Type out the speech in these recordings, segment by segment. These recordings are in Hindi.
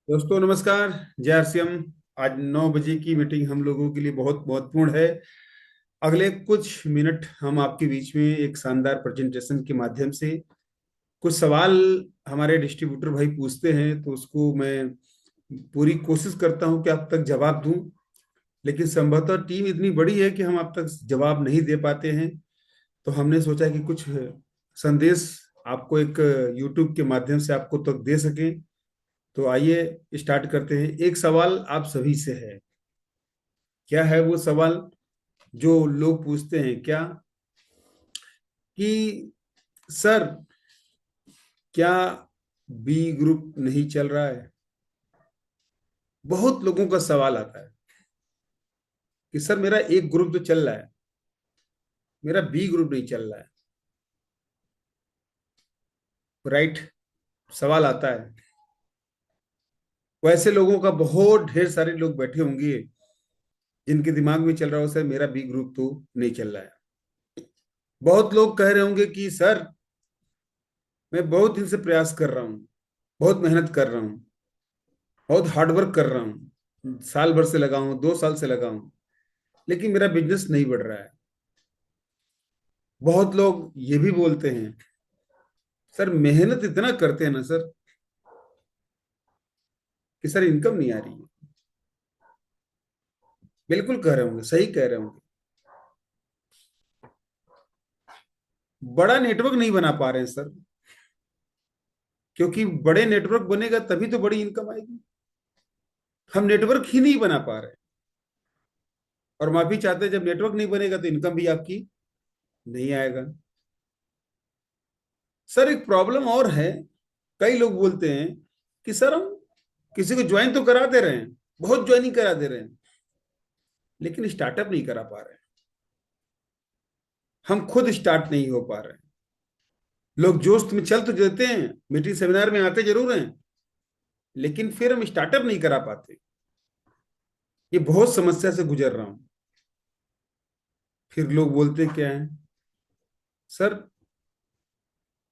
दोस्तों नमस्कार। जय आरसीएम। आज 9 बजे की मीटिंग हम लोगों के लिए बहुत महत्वपूर्ण है। अगले कुछ मिनट हम आपके बीच में एक शानदार प्रेजेंटेशन के माध्यम से कुछ सवाल हमारे डिस्ट्रीब्यूटर भाई पूछते हैं, तो उसको मैं पूरी कोशिश करता हूं कि आप तक जवाब दूं। लेकिन संभवतः टीम इतनी बड़ी है कि हम आप तक जवाब नहीं दे पाते हैं। तो हमने सोचा कि कुछ संदेश आपको एक यूट्यूब के माध्यम से आपको तक दे सकें। तो आइए स्टार्ट करते हैं। एक सवाल आप सभी से है। क्या है वो सवाल जो लोग पूछते हैं? क्या कि सर, क्या बी ग्रुप नहीं चल रहा है? बहुत लोगों का सवाल आता है कि सर मेरा एक ग्रुप तो चल रहा है, मेरा बी ग्रुप नहीं चल रहा है। राइट, सवाल आता है। वैसे लोगों का बहुत ढेर सारे लोग बैठे होंगे जिनके दिमाग में चल रहा हो सर मेरा बी ग्रुप तो नहीं चल रहा है। बहुत लोग कह रहे होंगे कि सर मैं बहुत दिन से प्रयास कर रहा हूँ, बहुत मेहनत कर रहा हूँ, बहुत हार्डवर्क कर रहा हूँ, साल भर से लगा हूँ, 2 साल से लगा हूँ, लेकिन मेरा बिजनेस नहीं बढ़ रहा है। बहुत लोग ये भी बोलते हैं सर मेहनत इतना करते हैं ना सर कि सर इनकम नहीं आ रही है। बिल्कुल कह रहे होंगे, सही कह रहे होंगे। बड़ा नेटवर्क नहीं बना पा रहे हैं सर, क्योंकि बड़े नेटवर्क बनेगा तभी तो बड़ी इनकम आएगी। हम नेटवर्क ही नहीं बना पा रहे। और माफी चाहते हैं, जब नेटवर्क नहीं बनेगा तो इनकम भी आपकी नहीं आएगा। सर एक प्रॉब्लम और है। कई लोग बोलते हैं कि सर हम किसी को ज्वाइन तो करा दे रहे हैं, बहुत ज्वाइनिंग करा दे रहे हैं, लेकिन स्टार्टअप नहीं करा पा रहे हैं। हम खुद स्टार्ट नहीं हो पा रहे हैं। लोग जोश में चल तो देते हैं, मीटिंग सेमिनार में आते जरूर हैं, लेकिन फिर हम स्टार्टअप नहीं करा पाते। ये बहुत समस्या से गुजर रहा हूं। फिर लोग बोलते क्या है, सर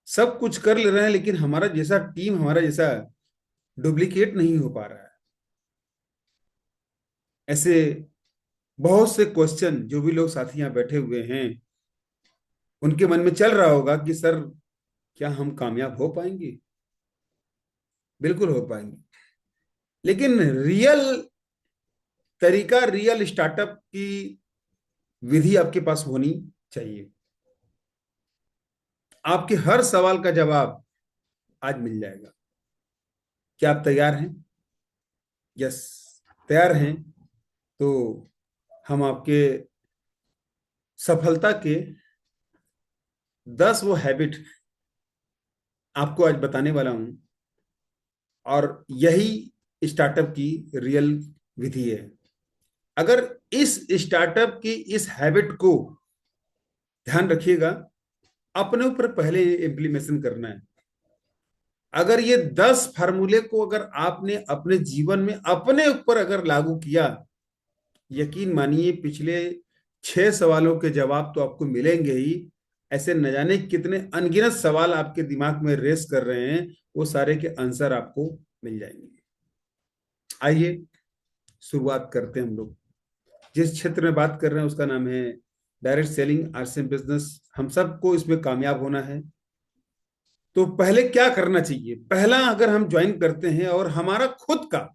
सब कुछ कर ले रहे हैं लेकिन हमारा जैसा टीम, हमारा जैसा डुप्लीकेट नहीं हो पा रहा है। ऐसे बहुत से क्वेश्चन जो भी लोग साथी यहाँ बैठे हुए हैं उनके मन में चल रहा होगा कि सर क्या हम कामयाब हो पाएंगे? बिल्कुल हो पाएंगे, लेकिन रियल तरीका, रियल स्टार्टअप की विधि आपके पास होनी चाहिए। आपके हर सवाल का जवाब आज मिल जाएगा। क्या आप तैयार हैं? यस, तैयार हैं। तो हम आपके सफलता के 10 वो हैबिट आपको आज बताने वाला हूं, और यही स्टार्टअप की रियल विधि है। अगर इस स्टार्टअप की इस हैबिट को ध्यान रखिएगा, अपने ऊपर पहले इम्प्लीमेशन करना है। अगर ये 10 फार्मूले को अगर आपने अपने जीवन में अपने ऊपर अगर लागू किया, यकीन मानिए पिछले 6 सवालों के जवाब तो आपको मिलेंगे ही। ऐसे न जाने कितने अनगिनत सवाल आपके दिमाग में रेस कर रहे हैं, वो सारे के आंसर आपको मिल जाएंगे। आइए शुरुआत करते हैं हम लोग। जिस क्षेत्र में बात कर रहे हैं उसका नाम है डायरेक्ट सेलिंग, आरसीएम बिजनेस। हम सबको इसमें कामयाब होना है। तो पहले क्या करना चाहिए? पहला, अगर हम ज्वाइन करते हैं और हमारा खुद का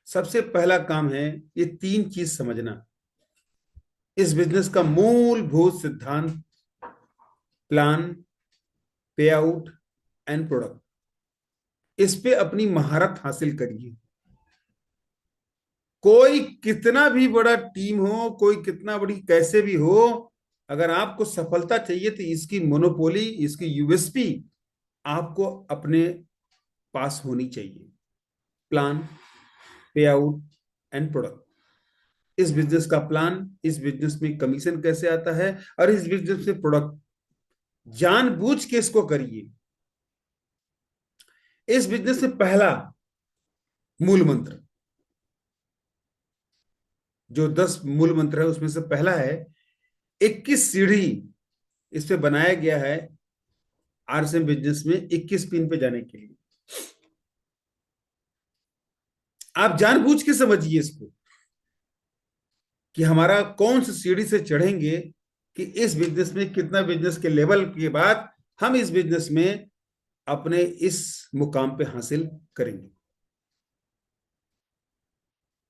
सबसे पहला काम है ये 3 चीज समझना। इस बिजनेस का मूलभूत सिद्धांत, प्लान, पे आउट एंड प्रोडक्ट। इस पे अपनी महारत हासिल करिए। कोई कितना भी बड़ा टीम हो, कोई कितना बड़ी कैसे भी हो, अगर आपको सफलता चाहिए तो इसकी मोनोपोली, इसकी यूएसपी आपको अपने पास होनी चाहिए। प्लान, पे आउट एंड प्रोडक्ट। इस बिजनेस का प्लान, इस बिजनेस में कमीशन कैसे आता है, और इस बिजनेस में प्रोडक्ट, जानबूझ के इसको करिए। इस बिजनेस में पहला मूल मंत्र, जो 10 मूल मंत्र है उसमें से पहला है 21 सीढ़ी। इस पे बनाया गया है आरसीएम बिजनेस में 21 पिन पे जाने के लिए। आप जानबूझ के समझिए इसको कि हमारा कौन सी सीढ़ी से चढ़ेंगे, कि इस बिजनेस में कितना बिजनेस के लेवल के बाद हम इस बिजनेस में अपने इस मुकाम पे हासिल करेंगे।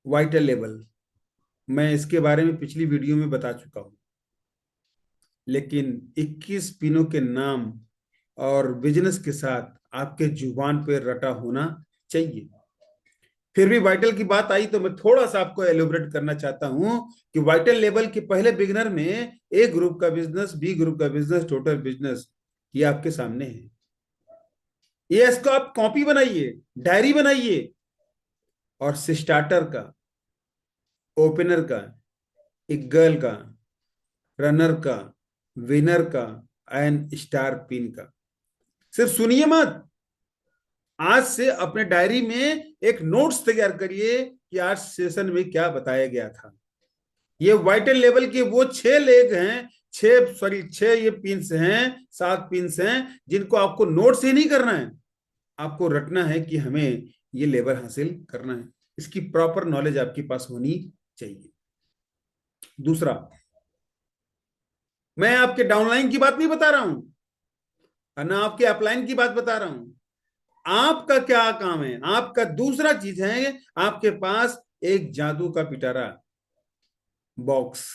वाइटल लेवल, मैं इसके बारे में पिछली वीडियो में बता चुका हूं, लेकिन 21 पिनों के नाम और बिजनेस के साथ आपके जुबान पे रटा होना चाहिए। फिर भी वाइटल की बात आई तो मैं थोड़ा सा आपको एलोबरेट करना चाहता हूं कि वाइटल लेवल के पहले बिगनर में ए ग्रुप का बिजनेस, बी ग्रुप का बिजनेस, टोटल बिजनेस, ये आपके सामने है। ये इसको आप कॉपी बनाइए, डायरी बनाइए, और स्टार्टर का, ओपनर का, एक गर्ल का, रनर का, विनर का एंड स्टार पिन का। सिर्फ सुनिए मत, आज से अपने डायरी में एक नोट्स तैयार करिए कि आज सेशन में क्या बताया गया था। ये वाइटल लेवल के वो 6 लेग हैं, 6 ये पिंस हैं, 7 पिंस हैं, जिनको आपको नोट्स ही नहीं करना है, आपको रटना है कि हमें ये लेवल हासिल करना है। इसकी प्रॉपर नॉलेज आपके पास होनी चाहिए। दूसरा, मैं आपके डाउनलाइन की बात नहीं बता रहा हूं और ना आपके अपलाइन की बात बता रहा हूं। आपका क्या काम है? आपका दूसरा चीज है, आपके पास एक जादू का पिटारा बॉक्स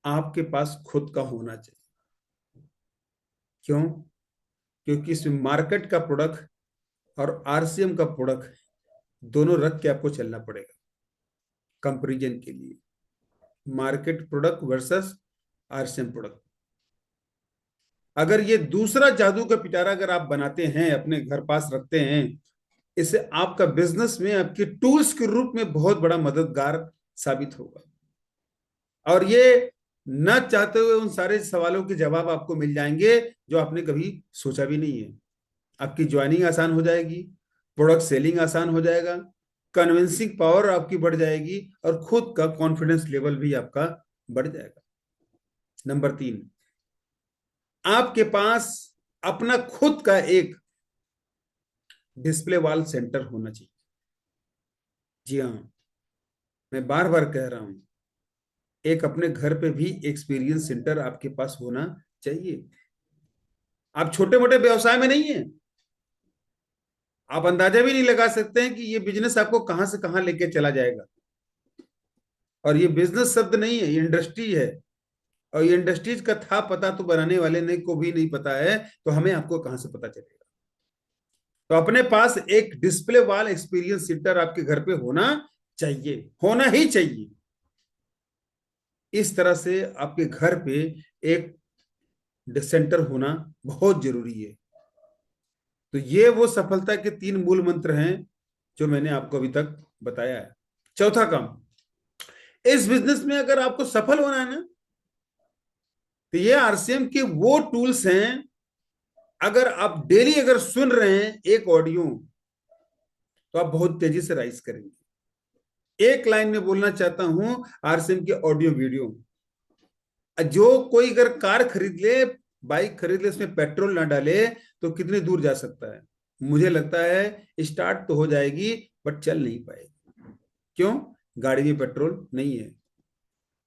आपके पास खुद का होना चाहिए। क्यों? क्योंकि इसमें मार्केट का प्रोडक्ट और आरसीएम का प्रोडक्ट दोनों रख के आपको चलना पड़ेगा कंपैरिजन के लिए। Market product versus RCM product. अगर ये दूसरा जादू का पिटारा अगर आप बनाते हैं, अपने घर पास रखते हैं, इससे आपका बिजनेस में आपके टूल्स के रूप में बहुत बड़ा मददगार साबित होगा। और ये न चाहते हुए उन सारे सवालों के जवाब आपको मिल जाएंगे जो आपने कभी सोचा भी नहीं है। आपकी ज्वाइनिंग आसान हो जाएगी, प्रोडक्ट सेलिंग आसान हो जाएगा, कन्विंसिंग पावर आपकी बढ़ जाएगी, और खुद का कॉन्फिडेंस लेवल भी आपका बढ़ जाएगा। नंबर 3, आपके पास अपना खुद का एक डिस्प्ले वॉल सेंटर होना चाहिए। जी हाँ, मैं बार बार कह रहा हूं, एक अपने घर पे भी एक्सपीरियंस सेंटर आपके पास होना चाहिए। आप छोटे मोटे व्यवसाय में नहीं है, आप अंदाजा भी नहीं लगा सकते हैं कि ये बिजनेस आपको कहां से कहां लेके चला जाएगा। और ये बिजनेस शब्द नहीं है, ये इंडस्ट्री है। और ये इंडस्ट्रीज का था पता तो बनाने वाले ने को भी नहीं पता है, तो हमें आपको कहां से पता चलेगा? तो अपने पास एक डिस्प्ले वॉल एक्सपीरियंस सेंटर आपके घर पे होना चाहिए, होना ही चाहिए। इस तरह से आपके घर पे एक सेंटर होना बहुत जरूरी है। तो ये वो सफलता के 3 मूल मंत्र हैं जो मैंने आपको अभी तक बताया है। चौथा काम, इस बिजनेस में अगर आपको सफल होना है ना, तो ये आरसीएम के वो टूल्स हैं, अगर आप डेली अगर सुन रहे हैं एक ऑडियो, तो आप बहुत तेजी से राइज करेंगे। एक लाइन में बोलना चाहता हूं, आरसीएम के ऑडियो वीडियो, जो कोई अगर कार खरीद ले, बाइक खरीद ले, इसमें पेट्रोल ना डाले तो कितनी दूर जा सकता है? मुझे लगता है स्टार्ट तो हो जाएगी बट चल नहीं पाएगी। क्यों? गाड़ी में पेट्रोल नहीं है।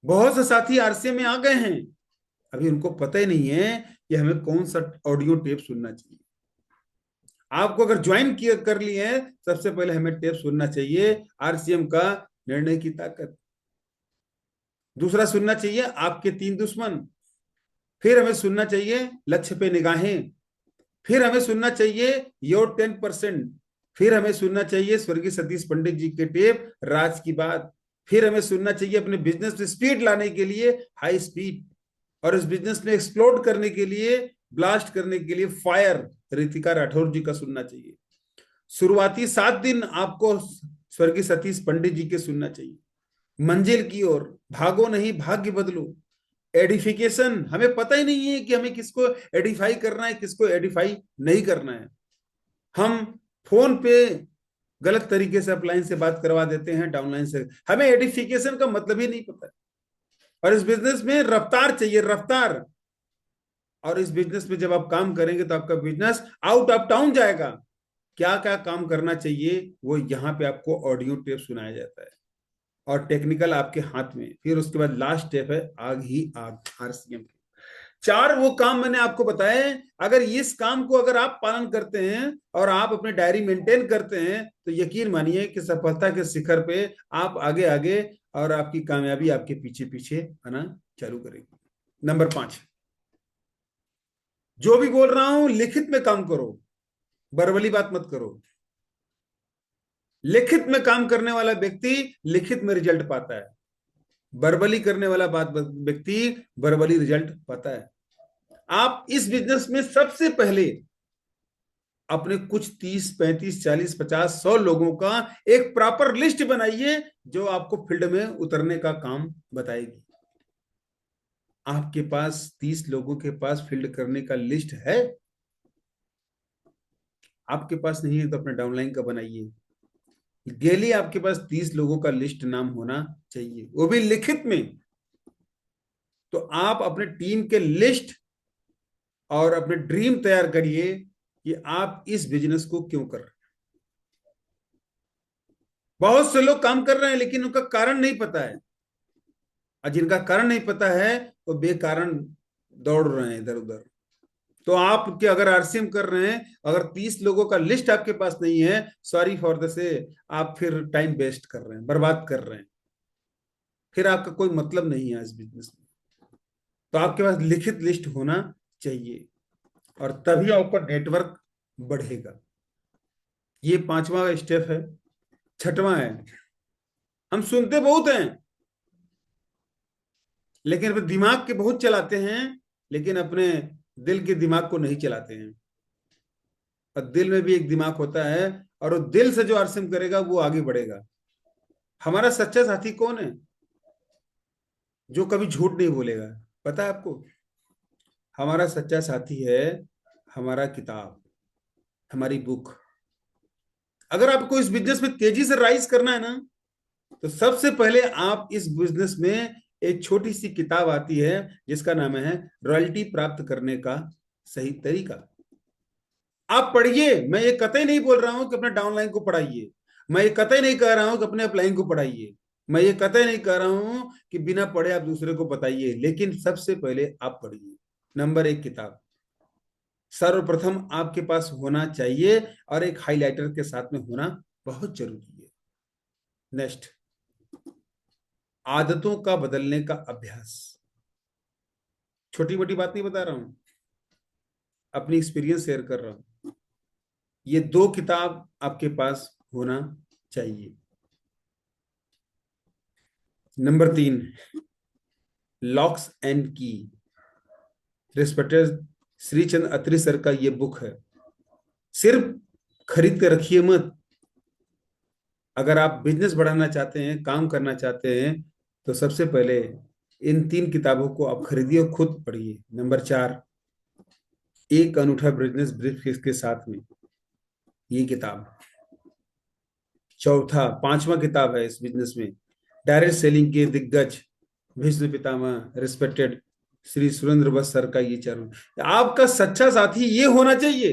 बहुत से साथी आरसीएम में आ गए हैं, अभी उनको पता ही नहीं है कि हमें कौन सा ऑडियो टेप सुनना चाहिए। आपको अगर ज्वाइन किया कर लिए हैं, सबसे पहले हमें टेप सुनना चाहिए आरसीएम का निर्णय की ताकत। दूसरा सुनना चाहिए आपके 3 दुश्मन। फिर हमें सुनना चाहिए लक्ष्य पे निगाहें। फिर हमें सुनना चाहिए योर 10%। फिर हमें सुनना चाहिए स्वर्गीय सतीश पंडित जी के टेप राज की बात। फिर हमें सुनना चाहिए अपने बिजनेस में स्पीड लाने के लिए हाई स्पीड, और इस बिजनेस में एक्सप्लोड करने के लिए, ब्लास्ट करने के लिए फायर रितिका राठौर जी का सुनना चाहिए। शुरुआती 7 दिन आपको स्वर्गीय सतीश पंडित जी के सुनना चाहिए। मंजिल की ओर भागो नहीं, भाग्य बदलो। एडिफिकेशन, हमें पता ही नहीं है कि हमें किसको एडिफाई करना है, किसको एडिफाई नहीं करना है। हम फोन पे गलत तरीके से अपलाइन से बात करवा देते हैं, डाउनलाइन से। हमें एडिफिकेशन का मतलब ही नहीं पता है। और इस बिजनेस में रफ्तार चाहिए, रफ्तार। और इस बिजनेस में जब आप काम करेंगे तो आपका बिजनेस आउट ऑफ टाउन जाएगा। क्या क्या काम करना चाहिए वो यहाँ पे आपको ऑडियो टेप सुनाया जाता है, और टेक्निकल आपके हाथ में। फिर उसके बाद लास्ट स्टेप है आग ही आग, RCM। चार वो काम मैंने आपको बताए। अगर इस काम को अगर आप पालन करते हैं और आप अपने डायरी मेंटेन करते हैं तो यकीन मानिए कि सफलता के शिखर पे आप आगे आगे, और आपकी कामयाबी आपके पीछे पीछे आना चालू करेगी। नंबर 5, जो भी बोल रहा हूं लिखित में काम करो, बरवली बात मत करो। लिखित में काम करने वाला व्यक्ति लिखित में रिजल्ट पाता है, बरबली करने वाला बात व्यक्ति बरबली रिजल्ट पाता है। आप इस बिजनेस में सबसे पहले अपने कुछ 30 35 40 50 100 लोगों का एक प्रॉपर लिस्ट बनाइए जो आपको फील्ड में उतरने का काम बताएगी। आपके पास 30 लोगों के पास फील्ड करने का लिस्ट है? आपके पास नहीं है तो अपने डाउनलाइन का बनाइए। डेली आपके पास 30 लोगों का लिस्ट नाम होना चाहिए, वो भी लिखित में। तो आप अपने टीम के लिस्ट और अपने ड्रीम तैयार करिए कि आप इस बिजनेस को क्यों कर रहे हैं। बहुत से लोग काम कर रहे हैं लेकिन उनका कारण नहीं पता है, और जिनका कारण नहीं पता है वो बेकारण दौड़ रहे हैं इधर उधर। तो आप के अगर RCM कर रहे हैं, अगर 30 लोगों का लिस्ट आपके पास नहीं है, सॉरी फॉर द से, आप फिर टाइम वेस्ट कर रहे हैं, बर्बाद कर रहे हैं, फिर आपका कोई मतलब नहीं है इस बिजनेस में। तो आपके पास लिखित लिस्ट होना चाहिए, और तभी आपका नेटवर्क बढ़ेगा। ये 5वां स्टेप है। 6वां है, हम सुनते बहुत हैं लेकिन अपने दिमाग के बहुत चलाते हैं, लेकिन अपने दिल के दिमाग को नहीं चलाते हैं। और दिल में भी एक दिमाग होता है, और वो दिल से जो RCM करेगा वो आगे बढ़ेगा। हमारा सच्चा साथी कौन है? जो कभी झूठ नहीं बोलेगा। पता है आपको? हमारा सच्चा साथी है हमारा किताब, हमारी बुक। अगर आपको इस बिजनेस में तेजी से राइज करना है ना, तो सबसे पहले आप इस बिजनेस में एक छोटी सी किताब आती है जिसका नाम है रॉयल्टी प्राप्त करने का सही तरीका। आप पढ़िए। मैं ये कतई नहीं बोल रहा हूं कि अपने डाउनलाइन को पढ़ाइए, मैं ये कतई नहीं कह रहा हूं कि अपने अपलाइन को पढ़ाइए, मैं ये कतई नहीं कह रहा हूं कि बिना पढ़े आप दूसरे को बताइए, लेकिन सबसे पहले आप पढ़िए। नंबर 1 किताब सर्वप्रथम आपके पास होना चाहिए, और एक हाइलाइटर के साथ में होना बहुत जरूरी है। नेक्स्ट, आदतों का बदलने का अभ्यास। छोटी मोटी बात नहीं बता रहा हूं, अपनी एक्सपीरियंस शेयर कर रहा हूं। ये 2 किताब आपके पास होना चाहिए। नंबर 3, लॉक्स एंड की, रिस्पेक्टेड श्रीचंद अत्री सर का ये बुक है। सिर्फ खरीद कर रखिए मत। अगर आप बिजनेस बढ़ाना चाहते हैं, काम करना चाहते हैं, तो सबसे पहले इन 3 किताबों को आप खरीदिए और खुद पढ़िए। नंबर 4, एक अनूठा बिजनेस ब्रीफकेस के साथ में, ये किताब। चौथा, 5वां किताब है इस बिजनेस में, डायरेक्ट सेलिंग के दिग्गज भीष्म पितामह रिस्पेक्टेड श्री सुरेंद्र बस सर का ये चरण। आपका सच्चा साथी ये होना चाहिए।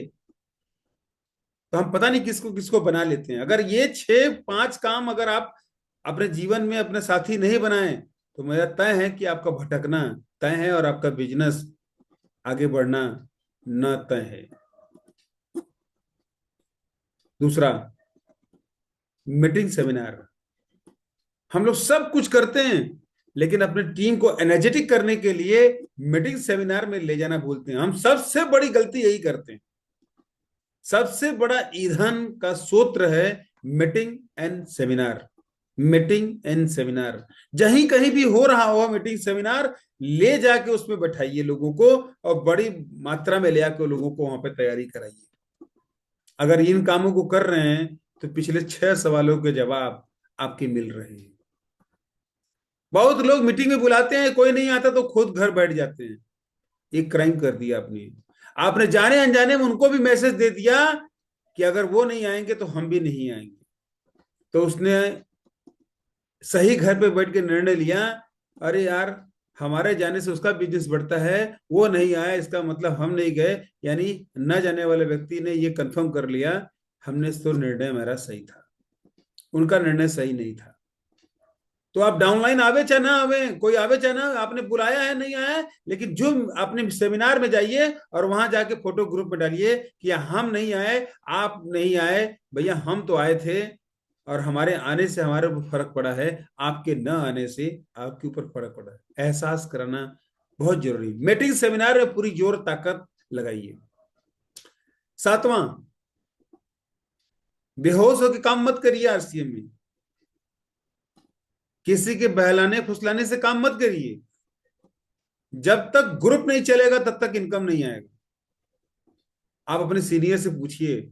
तो हम पता नहीं किसको किसको बना लेते हैं। अगर ये 6 5 काम अगर आप अपने जीवन में अपने साथी नहीं बनाए, तो मेरा तय है कि आपका भटकना तय है और आपका बिजनेस आगे बढ़ना न तय है। दूसरा, मीटिंग सेमिनार। हम लोग सब कुछ करते हैं लेकिन अपने टीम को एनर्जेटिक करने के लिए मीटिंग सेमिनार में ले जाना भूलते हैं। हम सबसे बड़ी गलती यही करते हैं। सबसे बड़ा ईंधन का सूत्र है meeting and seminar. Meeting and seminar जहीं कहीं भी हो रहा हो मीटिंग सेमिनार, ले जाके उसमें बैठाइए लोगों को, और बड़ी मात्रा में ले आके लोगों को वहां पे तैयारी कराइए। अगर इन कामों को कर रहे हैं तो पिछले 6 सवालों के जवाब आपके मिल रहे हैं। बहुत लोग मीटिंग में बुलाते हैं, कोई नहीं आता तो खुद घर बैठ जाते हैं। एक क्राइम कर दिया आपने। आपने जाने अनजाने में उनको भी मैसेज दे दिया कि अगर वो नहीं आएंगे तो हम भी नहीं आएंगे। तो उसने सही घर पे बैठ के निर्णय लिया, अरे यार हमारे जाने से उसका बिजनेस बढ़ता है, वो नहीं आया इसका मतलब हम नहीं गए। यानी न जाने वाले व्यक्ति ने ये कंफर्म कर लिया हमने तो निर्णय मेरा सही था, उनका निर्णय सही नहीं था। तो आप डाउनलाइन आवे चाहे ना आवे, कोई आवे चाहे ना, आपने बुलाया है नहीं आया है, लेकिन जो अपने सेमिनार में जाइए और वहां जाके फोटो ग्रुप में डालिए कि हम नहीं आए, आप नहीं आए, भैया हम तो आए थे और हमारे आने से हमारे ऊपर फर्क पड़ा है, आपके न आने से आपके ऊपर फर्क पड़ा है। एहसास कराना बहुत जरूरी। मीटिंग सेमिनार में पूरी जोर ताकत लगाइए। सातवां, बेहोश होकर काम मत करिए आरसीएम में। किसी के बहलाने फुसलाने से काम मत करिए। जब तक ग्रुप नहीं चलेगा तब तक इनकम नहीं आएगा। आप अपने सीनियर से पूछिए,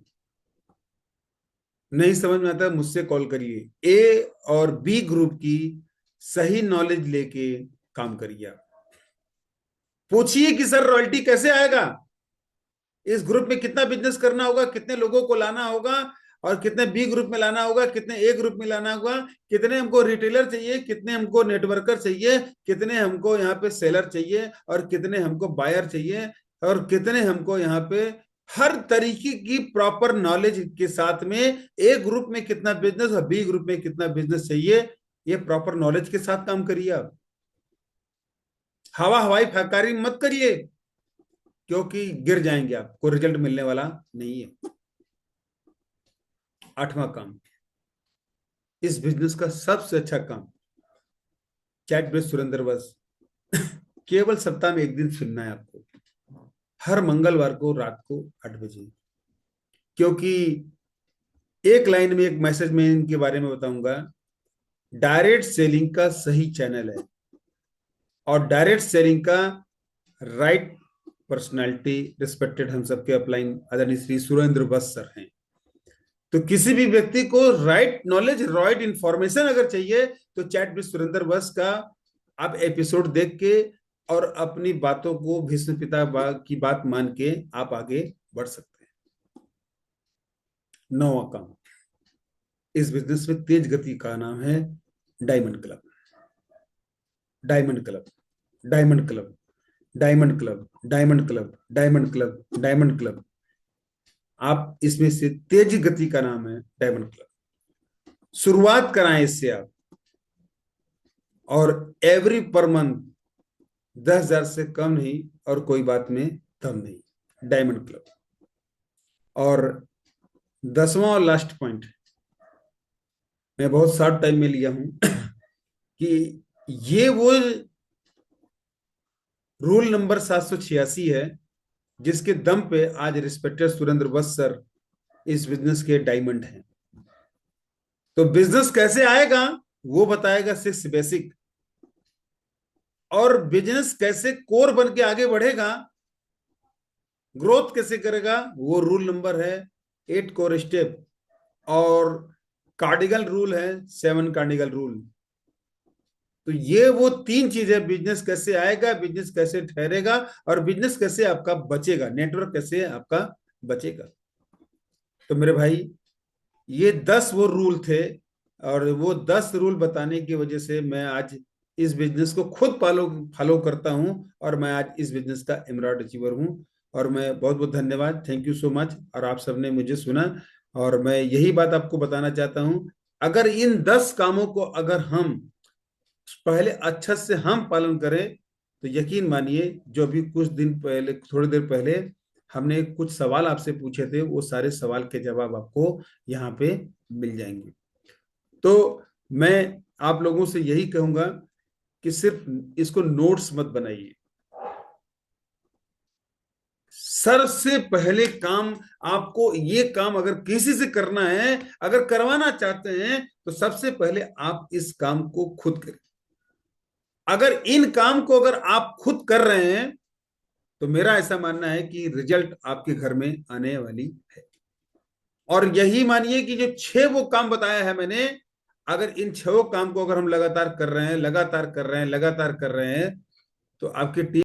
नहीं समझ में आता मुझसे कॉल करिए। ए और बी ग्रुप की सही नॉलेज लेके काम करिए। आप पूछिए कि सर रॉयल्टी कैसे आएगा, इस ग्रुप में कितना बिजनेस करना होगा, कितने लोगों को लाना होगा, और कितने बी ग्रुप में लाना होगा, कितने ए ग्रुप में लाना होगा, कितने हमको रिटेलर चाहिए, कितने हमको नेटवर्कर चाहिए, कितने हमको यहाँ पे सेलर चाहिए, और कितने हमको बायर चाहिए, और कितने हमको यहाँ पे हर तरीके की प्रॉपर नॉलेज के साथ में ए ग्रुप में कितना बिजनेस और बी ग्रुप में कितना बिजनेस चाहिए, ये प्रॉपर नॉलेज के साथ काम करिए। आप हवा हवाई फैकारी मत करिए, क्योंकि गिर जाएंगे, आपको रिजल्ट मिलने वाला नहीं है। आठवां काम, इस बिजनेस का सबसे अच्छा काम, चैट बेस्ड सुरेंद्र बस केवल सप्ताह में एक दिन सुनना है आपको, हर मंगलवार को रात को 8 बजे। क्योंकि एक लाइन में एक मैसेज में इनके बारे में बताऊंगा, डायरेक्ट सेलिंग का सही चैनल है, और डायरेक्ट सेलिंग का राइट पर्सनालिटी रिस्पेक्टेड हम सबके अपलाइन आदरणीय श्री सुरेंद्र बस सर हैं। तो किसी भी व्यक्ति को राइट नॉलेज, राइट इंफॉर्मेशन अगर चाहिए, तो चैट विद सुरेंद्र बस का आप एपिसोड देख के और अपनी बातों को भीष्म पिता की बात मान के आप आगे बढ़ सकते हैं। नौवां काम, इस बिजनेस में तेज गति का नाम है diamond club. Diamond club, diamond club, diamond club, diamond club, diamond club, diamond club. आप इसमें से तेज गति का नाम है डायमंड क्लब। शुरुआत कराएं इससे आप, और एवरी पर मंथ 10,000 से कम नहीं, और कोई बात में कम नहीं, डायमंड क्लब। और 10वां और लास्ट पॉइंट मैं बहुत शॉर्ट टाइम में लिया हूं कि ये वो रूल नंबर 786 है जिसके दम पे आज रिस्पेक्टेड सुरेंद्र बस सर इस बिजनेस के डायमंड हैं। तो बिजनेस कैसे आएगा वो बताएगा 6 बेसिक, और बिजनेस कैसे कोर बन के आगे बढ़ेगा, ग्रोथ कैसे करेगा, वो रूल नंबर है 8 कोर स्टेप, और कार्डिगल रूल है 7 कार्डिगल रूल। तो ये वो 3 चीजें, बिजनेस कैसे आएगा, बिजनेस कैसे ठहरेगा, और बिजनेस कैसे आपका बचेगा, नेटवर्क कैसे आपका बचेगा। तो मेरे भाई ये 10 वो रूल थे, और वो 10 रूल बताने की वजह से मैं आज इस बिजनेस को खुद फॉलो करता हूं, और मैं आज इस बिजनेस का एमराल्ड अचीवर हूं। और मैं बहुत बहुत धन्यवाद, थैंक यू सो मच। और आप सबने मुझे सुना, और मैं यही बात आपको बताना चाहता हूं, अगर इन 10 कामों को अगर हम पहले अच्छा से हम पालन करें, तो यकीन मानिए जो अभी कुछ दिन पहले, थोड़ी देर पहले हमने कुछ सवाल आपसे पूछे थे, वो सारे सवाल के जवाब आपको यहाँ पे मिल जाएंगे। तो मैं आप लोगों से यही कहूंगा कि सिर्फ इसको नोट्स मत बनाइए। सर से पहले काम, आपको ये काम अगर किसी से करना है, अगर करवाना चाहते हैं, तो सबसे पहले आप इस काम को खुद करें। अगर इन काम को अगर आप खुद कर रहे हैं, तो मेरा ऐसा मानना है कि रिजल्ट आपके घर में आने वाली है। और यही मानिए कि जो 6 वो काम बताया है मैंने, अगर इन 6 काम को अगर हम लगातार कर रहे हैं, लगातार कर रहे हैं, लगातार कर रहे हैं, तो आपकी टीम